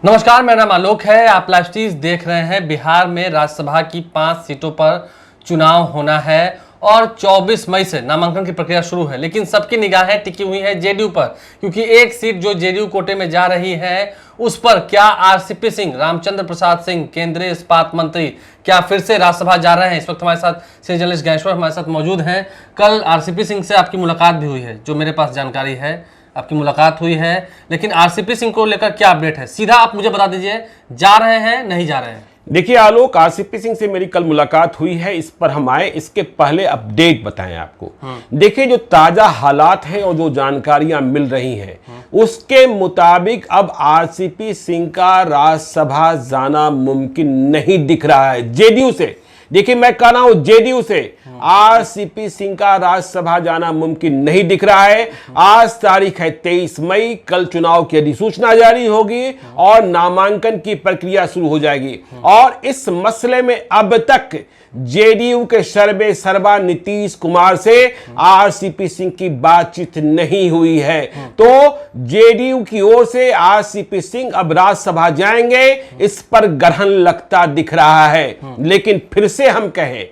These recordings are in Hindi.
नमस्कार, मेरा नाम आलोक है। आप लाइव स्ट्रीम देख रहे हैं। बिहार में राज्यसभा की 5 सीटों पर चुनाव होना है और 24 मई से नामांकन की प्रक्रिया शुरू है। लेकिन सबकी निगाहें टिकी हुई है जेडीयू पर, क्योंकि एक सीट जो जेडीयू कोटे में जा रही है उस पर क्या आरसीपी सिंह, रामचंद्र प्रसाद सिंह, केंद्रीय इस्पात मंत्री, क्या फिर से राज्यसभा जा रहे हैं। इस वक्त हमारे साथ सीनियर जर्नलिस्ट ज्ञानेश्वर हमारे साथ मौजूद हैं। कल आरसीपी सिंह से आपकी मुलाकात भी हुई है, जो मेरे पास जानकारी है आपकी मुलाकात हुई है। लेकिन आरसीपी सिंह को लेकर क्या अपडेट है, सीधा आप मुझे बता दीजिए, जा रहे हैं नहीं जा रहे हैं? देखिए आलोक, आरसीपी सिंह से मेरी कल मुलाकात हुई है, इस पर हम आए। इसके पहले अपडेट बताएं आपको। देखिए, जो ताजा हालात हैं और जो जानकारियां मिल रही हैं उसके मुताबिक अब आरसीपी सिंह का राज्यसभा जाना मुमकिन नहीं दिख रहा है जेडीयू से। देखिए, मैं कह रहा हूं जेडीयू से आरसीपी सिंह का राज्यसभा जाना मुमकिन नहीं दिख रहा है। आज तारीख है 23 मई, कल चुनाव की अधिसूचना जारी होगी और नामांकन की प्रक्रिया शुरू हो जाएगी। और इस मसले में अब तक जेडीयू के सर्वे सर्वा नीतीश कुमार से आरसीपी सिंह की बातचीत नहीं हुई है। तो जेडीयू की ओर से आरसीपी सिंह अब राज्यसभा जाएंगे, इस पर ग्रहण लगता दिख रहा है। लेकिन फिर से हम कहें,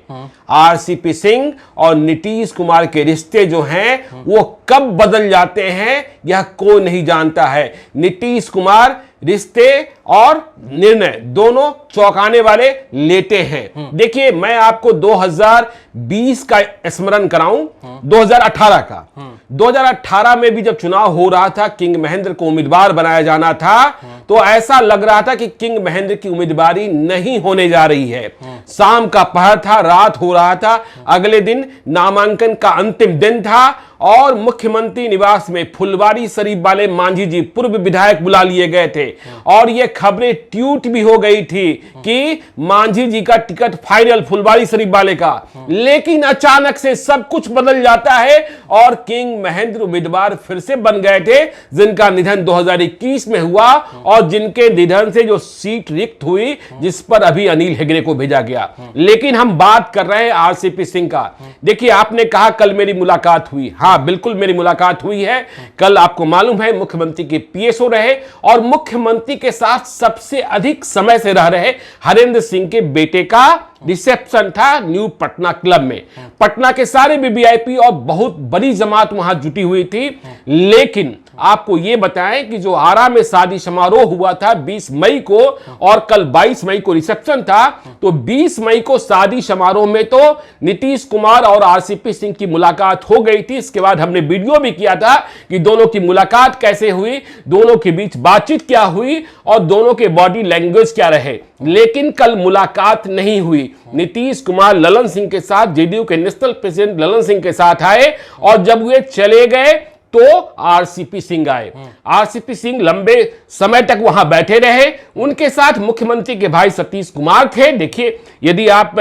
आरसीपी सिंह और नीतीश कुमार के रिश्ते जो हैं वो कब बदल जाते हैं यह कोई नहीं जानता है। नीतीश कुमार रिश्ते और निर्णय दोनों चौंकाने वाले लेते हैं। देखिए, मैं आपको 2020 का स्मरण कराऊं, 2018 का। 2018 में भी जब चुनाव हो रहा था, किंग महेंद्र को उम्मीदवार बनाया जाना था, तो ऐसा लग रहा था कि किंग महेंद्र की उम्मीदवारी नहीं होने जा रही है। शाम का पहर था, रात हो रहा था, अगले दिन नामांकन का अंतिम दिन था और मुख्यमंत्री निवास में फुलवारी शरीफ वाले मांझी जी, पूर्व विधायक, बुला लिए गए थे। और ये खबरें ट्वीट भी हो गई थी कि मांझी जी का टिकट फाइनल फुलवारी शरीफ वाले का। लेकिन अचानक से सब कुछ बदल जाता है और किंग महेंद्र उम्मीदवार फिर से बन गए थे, जिनका निधन 2021 में हुआ और जिनके निधन से जो सीट रिक्त हुई, जिस पर अभी अनिल हेगड़े को भेजा गया। लेकिन हम बात कर रहे हैं आरसीपी सिंह का। देखिए, आपने कहा कल मेरी मुलाकात हुई। हाँ, बिल्कुल मेरी मुलाकात हुई है। कल आपको मालूम है मुख्यमंत्री के पीएसओ रहे और मुख्यमंत्री के साथ सबसे अधिक समय से रह रहे हरेंद्र सिंह के बेटे का रिसेप्शन था न्यू पटना क्लब में। पटना के सारे वीवीआईपी और बहुत बड़ी जमात वहां जुटी हुई थी। लेकिन आपको यह बताएं कि जो आरा में शादी समारोह हुआ था 20 मई को और कल 22 मई को रिसेप्शन था, तो 20 मई को शादी समारोह में तो नीतीश कुमार और आरसीपी सिंह की मुलाकात हो गई थी। इसके बाद हमने वीडियो भी किया था कि दोनों की मुलाकात कैसे हुई, दोनों के बीच बातचीत क्या हुई और दोनों के बॉडी लैंग्वेज क्या रहे। लेकिन कल मुलाकात नहीं हुई। नीतीश कुमार ललन सिंह के साथ, जेडीयू के नेशनल प्रेसिडेंट ललन सिंह के साथ आए और जब वे चले गए तो आरसीपी सिंह आए। आरसीपी सिंह लंबे समय तक वहां बैठे रहे। उनके साथ मुख्यमंत्री के भाई सतीश कुमार थे। देखिए, यदि आप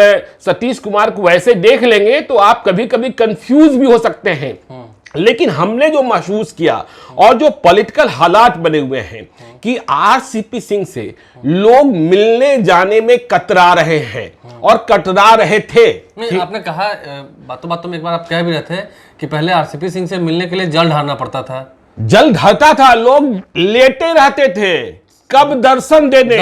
सतीश कुमार को ऐसे देख लेंगे तो आप कभी कभी कंफ्यूज भी हो सकते हैं। लेकिन हमने जो महसूस किया और जो पॉलिटिकल हालात बने हुए हैं कि आरसीपी सिंह से लोग मिलने जाने में कतरा रहे हैं और कतरा रहे थे। नहीं, आपने कहा बातों बातों में एक बार आप कह भी रहे थे कि पहले आरसीपी सिंह से मिलने के लिए जल ढारना पड़ता था। जल ढलता था, लोग लेटे रहते थे कब दर्शन देने।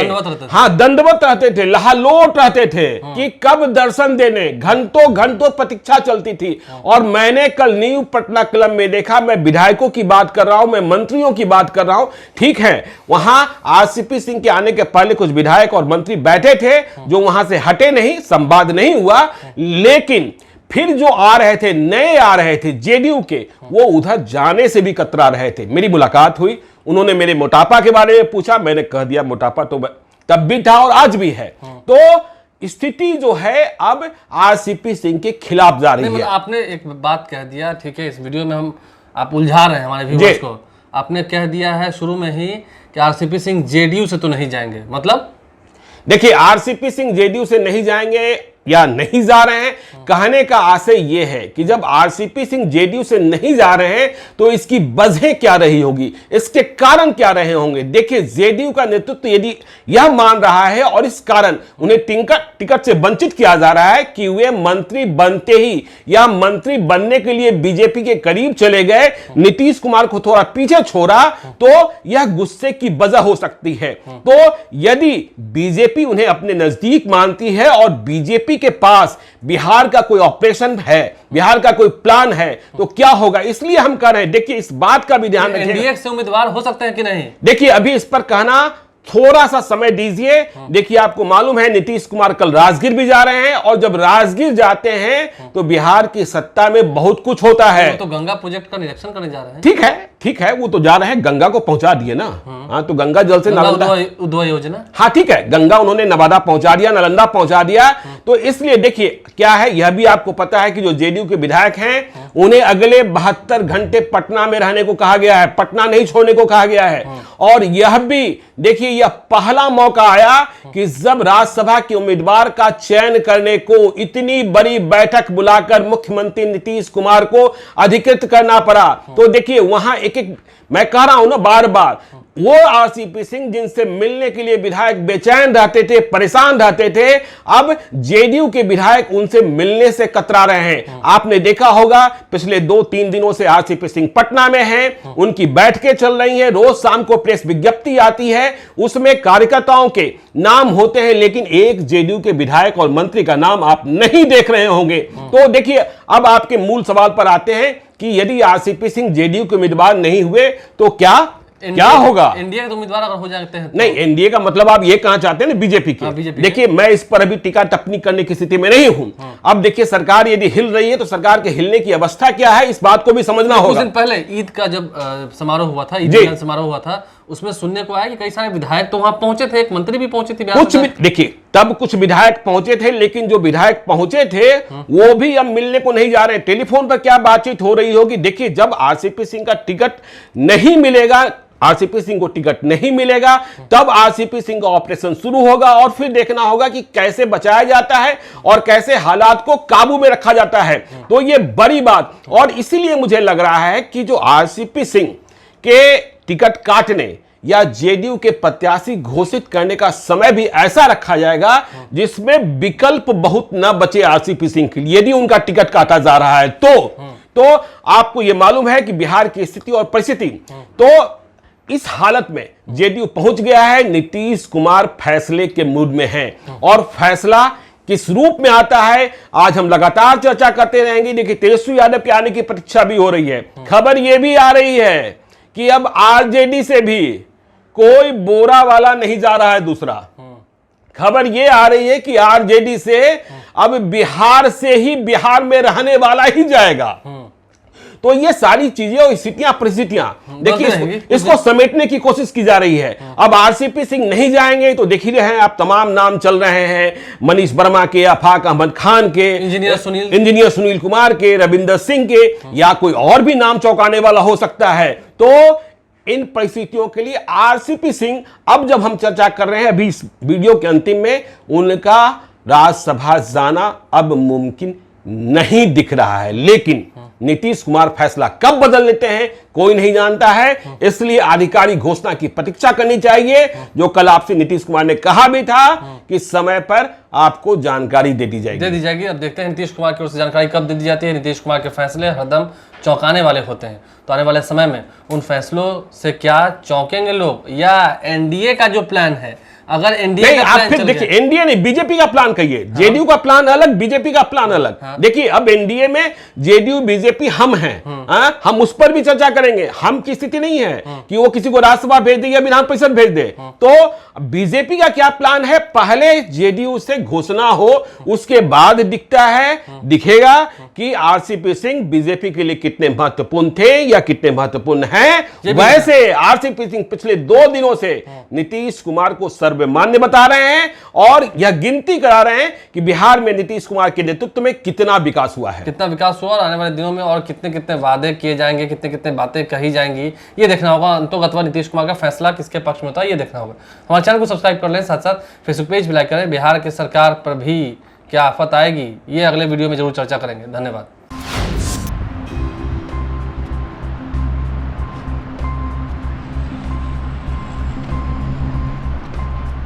हाँ, दंडवत रहते थे, लहालोट रहते थे कि कब दर्शन देने। घंटों घंटों प्रतीक्षा चलती थी। और मैंने कल न्यू पटना क्लब में देखा, मैं विधायकों की बात कर रहा हूं, मैं मंत्रियों की बात कर रहा हूं। ठीक है, वहां आरसीपी सिंह के आने के पहले कुछ विधायक और मंत्री बैठे थे जो वहां से हटे नहीं, संवाद नहीं हुआ। लेकिन फिर जो आ रहे थे, नए आ रहे थे जेडीयू के, वो उधर जाने से भी कतरा रहे थे। मेरी मुलाकात हुई, उन्होंने मेरे मोटापा के बारे में पूछा, मैंने कह दिया मोटापा तो तब भी था और आज भी है। तो स्थिति जो है अब आरसीपी सिंह के खिलाफ जा रही है। आपने एक बात कह दिया, ठीक है, इस वीडियो में आप उलझा रहे हैं हमारे व्यूअर्स को। आपने कह दिया है शुरू में ही कि आरसीपी सिंह जेडीयू से तो नहीं जाएंगे। मतलब देखिए, आरसीपी सिंह जेडीयू से नहीं जाएंगे, या नहीं जा रहे हैं। कहने का आशय यह है कि जब आरसीपी सिंह जेडीयू से नहीं जा रहे हैं तो इसकी वजह क्या रही होगी, इसके कारण क्या रहे होंगे। देखिए, जेडीयू का नेतृत्व यदि यह मान रहा है और इस कारण उन्हें टिकट से वंचित किया जा रहा है कि वे मंत्री बनते ही या मंत्री बनने के लिए बीजेपी के करीब चले गए, नीतीश कुमार को थोड़ा पीछे छोड़ा, तो यह गुस्से की वजह हो सकती है। तो यदि बीजेपी उन्हें अपने नजदीक मानती है और बीजेपी के पास बिहार का कोई ऑपरेशन है, बिहार का कोई प्लान है, तो क्या होगा। इसलिए हम कह रहे हैं, देखिए इस बात का भी ध्यान रखिए, एनडीए से उम्मीदवार हो सकते हैं कि नहीं। देखिए अभी इस पर कहना थोड़ा सा समय दीजिए। देखिए, आपको मालूम है नीतीश कुमार कल राजगीर भी जा रहे हैं और जब राजगीर जाते हैं तो बिहार की सत्ता में बहुत कुछ होता है। तो गंगा प्रोजेक्ट का निरीक्षण करने जा रहे हैं। ठीक है, वो तो जा रहे हैं, गंगा को पहुंचा दिए ना। हाँ, तो गंगा जल से नालंदा उद्वह योजना, हाँ ठीक है, गंगा उन्होंने नवादा पहुंचा दिया, नालंदा पहुंचा दिया। तो इसलिए देखिए क्या है, यह भी आपको पता है कि जो जेडीयू के विधायक हैं उन्हें अगले 72 घंटे पटना में रहने को कहा गया है, पटना नहीं छोड़ने को कहा गया है। और यह भी देखिए, यह पहला मौका आया कि जब राज्यसभा के उम्मीदवार का चयन करने को इतनी बड़ी बैठक बुलाकर मुख्यमंत्री नीतीश कुमार को अधिकृत करना पड़ा। तो देखिए वहां एक मैं कह रहा हूं ना बार बार, वो आरसीपी सिंह जिनसे मिलने के लिए विधायक बेचैन रहते थे, परेशान रहते थे, अब जेडीयू के विधायक उनसे मिलने से कतरा रहे हैं। आपने देखा होगा पिछले 2-3 दिनों से आरसीपी सिंह पटना में हैं, उनकी बैठकें चल रही हैं, रोज शाम को प्रेस विज्ञप्ति आती है, उसमें कार्यकर्ताओं के नाम होते हैं, लेकिन एक जेडीयू के विधायक और मंत्री का नाम आप नहीं देख रहे होंगे। तो देखिए, अब आपके मूल सवाल पर आते हैं कि यदि आरसीपी सिंह जेडीयू के उम्मीदवार नहीं हुए तो क्या होगा। एनडीए के उम्मीदवार अगर हो जाते हैं तो? नहीं, एनडीए का मतलब आप ये कहना चाहते हैं ना बीजेपी के। देखिए, मैं इस पर अभी टीका टिप्पणी करने की स्थिति में नहीं हूं। अब देखिए, सरकार यदि हिल रही है तो सरकार के हिलने की अवस्था क्या है, इस बात को भी समझना होगा। कुछ दिन पहले ईद का जब समारोह हुआ था, ईद समारोह हुआ था, उसमें सुनने को आया कि कई सारे विधायक तो वहां पहुंचे थे, एक मंत्री भी पहुंचे थे। कुछ देखिए, तब कुछ विधायक पहुंचे थे, लेकिन जो विधायक पहुंचे थे वो भी अब मिलने को नहीं जा रहे। टेलीफोन पर क्या बातचीत हो रही होगी। देखिए, जब आरसीपी सिंह का टिकट नहीं मिलेगा, आरसीपी सिंह को टिकट नहीं मिलेगा, तब आरसीपी सिंह का ऑपरेशन शुरू होगा और फिर देखना होगा कि कैसे बचाया जाता है और कैसे हालात को काबू में रखा जाता है। तो ये बड़ी बात, और इसीलिए मुझे लग रहा है कि जो आरसीपी सिंह के टिकट काटने या जेडीयू के प्रत्याशी घोषित करने का समय भी ऐसा रखा जाएगा जिसमें विकल्प बहुत न बचे आरसीपी सिंह के लिए, यदि उनका टिकट काटा जा रहा है तो आपको यह मालूम है कि बिहार की स्थिति और परिस्थिति, तो इस हालत में जेडीयू पहुंच गया है। नीतीश कुमार फैसले के मूड में हैं और फैसला किस रूप में आता है आज हम लगातार चर्चा करते रहेंगे। देखिए, तेजस्वी यादव के आने की प्रतीक्षा भी हो रही है। खबर यह भी आ रही है कि अब आरजेडी से भी कोई बोरा वाला नहीं जा रहा है। दूसरा खबर यह आ रही है कि आरजेडी से अब बिहार से ही बिहार में रहने वाला ही जाएगा। तो ये सारी चीजें और स्थितियां परिस्थितियां देखिए इसको समेटने की कोशिश की जा रही है। अब आरसीपी सिंह नहीं जाएंगे तो देख ही रहे हैं आप, तमाम नाम चल रहे हैं, मनीष वर्मा के, आफाक अहमद खान के, इंजीनियर सुनील कुमार के, रविंदर सिंह के, या कोई और भी नाम चौंकाने वाला हो सकता है। तो इन परिस्थितियों के लिए आरसीपी सिंह, अब जब हम चर्चा कर रहे हैं अभी इस वीडियो के अंतिम में, उनका राज्यसभा जाना अब मुमकिन नहीं दिख रहा है। लेकिन नीतीश कुमार फैसला कब बदल लेते हैं कोई नहीं जानता है, इसलिए आधिकारिक घोषणा की प्रतीक्षा करनी चाहिए, जो कल आपसे नीतीश कुमार ने कहा भी था कि समय पर आपको जानकारी दे दी जाएगी। अब देखते हैं नीतीश कुमार की ओर से जानकारी कब दे दी जाती है। नीतीश कुमार के फैसले हरदम चौंकाने वाले होते हैं, तो आने वाले समय में उन फैसलों से क्या चौंकेंगे लोग, या एनडीए का जो प्लान है, अगर एनडीए का आप फिर देखिए, एनडीए नहीं बीजेपी का प्लान कहिए, जेडीयू का प्लान अलग, बीजेपी का प्लान अलग। देखिए, अब एनडीए में जेडीयू बीजेपी हम हैं, हम उस पर भी चर्चा करेंगे। हम की स्थिति नहीं है कि वो किसी को राज्यसभा भेज दे या विधान परिषद भेज दे। तो बीजेपी का क्या प्लान है, पहले जेडीयू से घोषणा हो, उसके बाद दिखेगा कि आरसीपी सिंह बीजेपी के लिए कितने महत्वपूर्ण थे या कितने महत्वपूर्ण हैं। वैसे आरसीपी सिंह पिछले 2 दिनों से नीतीश कुमार को सर्वमान्य बता रहे हैं और यह गिनती करा रहे हैं कि बिहार में नीतीश कुमार के नेतृत्व में कितना विकास हुआ है, कितना विकास हुआ, और आने वाले दिनों में और कितने कितने वादे किए जाएंगे, कितने कितने बातें कही जाएंगी, ये देखना होगा। अंतोगत्वा नीतीश कुमार का फैसला किसके पक्ष में होता है, ये देखना होगा। हमारे चैनल को सब्सक्राइब कर लें, साथ साथ फेसबुक पेज भी लाइक करें। बिहार की सरकार पर भी क्या आफत आएगी, ये अगले वीडियो में जरूर चर्चा करेंगे। धन्यवाद।